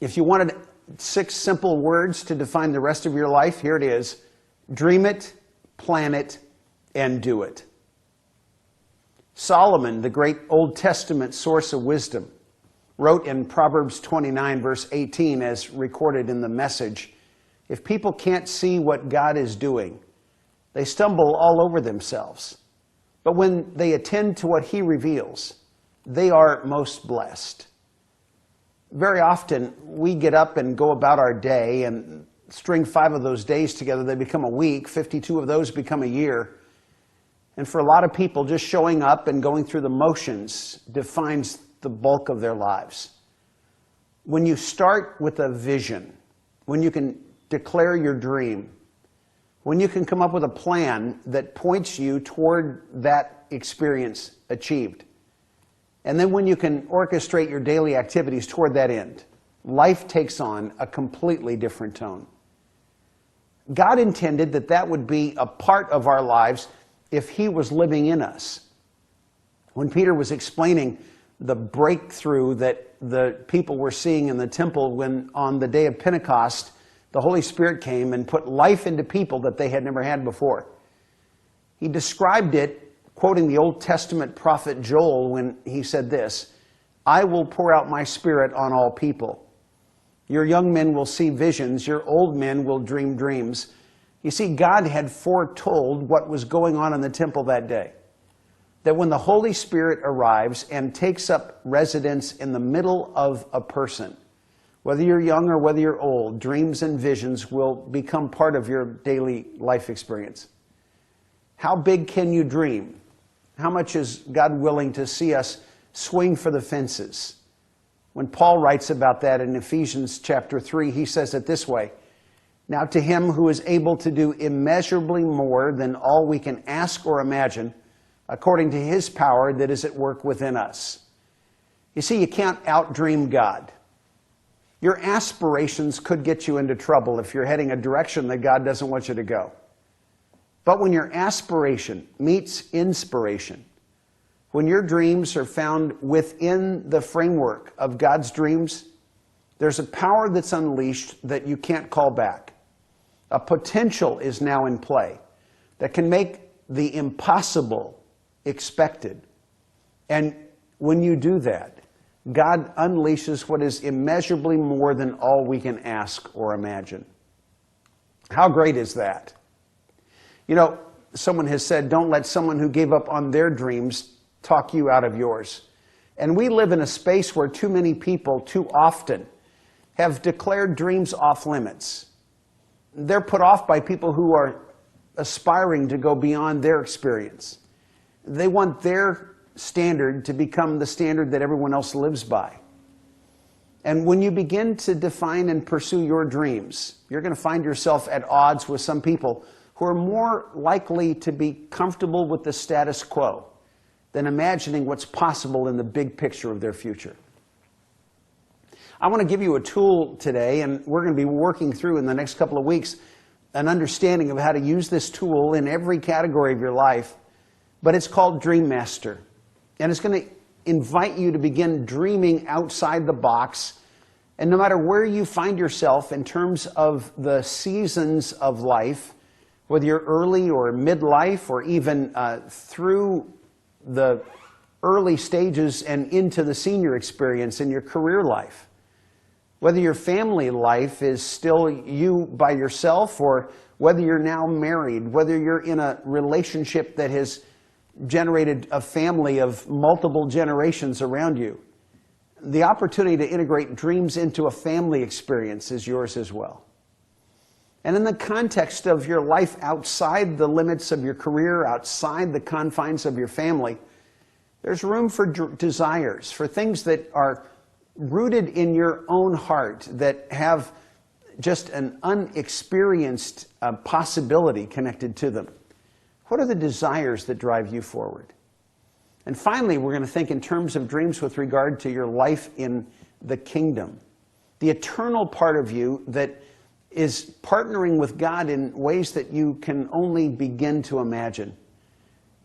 If you wanted 6 simple words to define the rest of your life, here it is. Dream it, plan it, and do it. Solomon, the great Old Testament source of wisdom, wrote in Proverbs 29, verse 18, as recorded in the Message, if people can't see what God is doing, they stumble all over themselves. But when they attend to what He reveals, they are most blessed. Very often, we get up and go about our day and string 5 of those days together, they become a week. 52 of those become a year. And for a lot of people, just showing up and going through the motions defines the bulk of their lives. When you start with a vision, when you can declare your dream, when you can come up with a plan that points you toward that experience achieved, and then when you can orchestrate your daily activities toward that end, life takes on a completely different tone. God intended that that would be a part of our lives if He was living in us. When Peter was explaining the breakthrough that the people were seeing in the temple when on the day of Pentecost, the Holy Spirit came and put life into people that they had never had before. He described it, quoting the Old Testament prophet Joel when he said this, I will pour out my Spirit on all people. Your young men will see visions, your old men will dream dreams. You see, God had foretold what was going on in the temple that day. That when the Holy Spirit arrives and takes up residence in the middle of a person, whether you're young or whether you're old, dreams and visions will become part of your daily life experience. How big can you dream? How much is God willing to see us swing for the fences? When Paul writes about that in Ephesians chapter 3, he says it this way, now to Him who is able to do immeasurably more than all we can ask or imagine, according to His power that is at work within us. You see, you can't outdream God. Your aspirations could get you into trouble if you're heading a direction that God doesn't want you to go. But when your aspiration meets inspiration, when your dreams are found within the framework of God's dreams, there's a power that's unleashed that you can't call back. A potential is now in play that can make the impossible expected. And when you do that, God unleashes what is immeasurably more than all we can ask or imagine. How great is that? You know, someone has said, don't let someone who gave up on their dreams talk you out of yours. And we live in a space where too many people, too often, have declared dreams off limits. They're put off by people who are aspiring to go beyond their experience. They want their standard to become the standard that everyone else lives by. And when you begin to define and pursue your dreams, you're going to find yourself at odds with some people who are more likely to be comfortable with the status quo than imagining what's possible in the big picture of their future. I want to give you a tool today, and we're going to be working through in the next couple of weeks an understanding of how to use this tool in every category of your life, but it's called Dream Master. And it's going to invite you to begin dreaming outside the box. And no matter where you find yourself in terms of the seasons of life, whether you're early or midlife or even through the early stages and into the senior experience in your career life, whether your family life is still you by yourself or whether you're now married, whether you're in a relationship that has generated a family of multiple generations around you, the opportunity to integrate dreams into a family experience is yours as well. And in the context of your life outside the limits of your career, outside the confines of your family, there's room for desires, for things that are rooted in your own heart, that have just an unexperienced possibility connected to them. What are the desires that drive you forward? And finally, we're going to think in terms of dreams with regard to your life in the kingdom. The eternal part of you that is partnering with God in ways that you can only begin to imagine.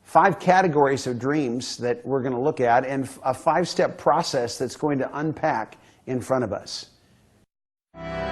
5 categories of dreams that we're going to look at, and a 5-step process that's going to unpack in front of us. you.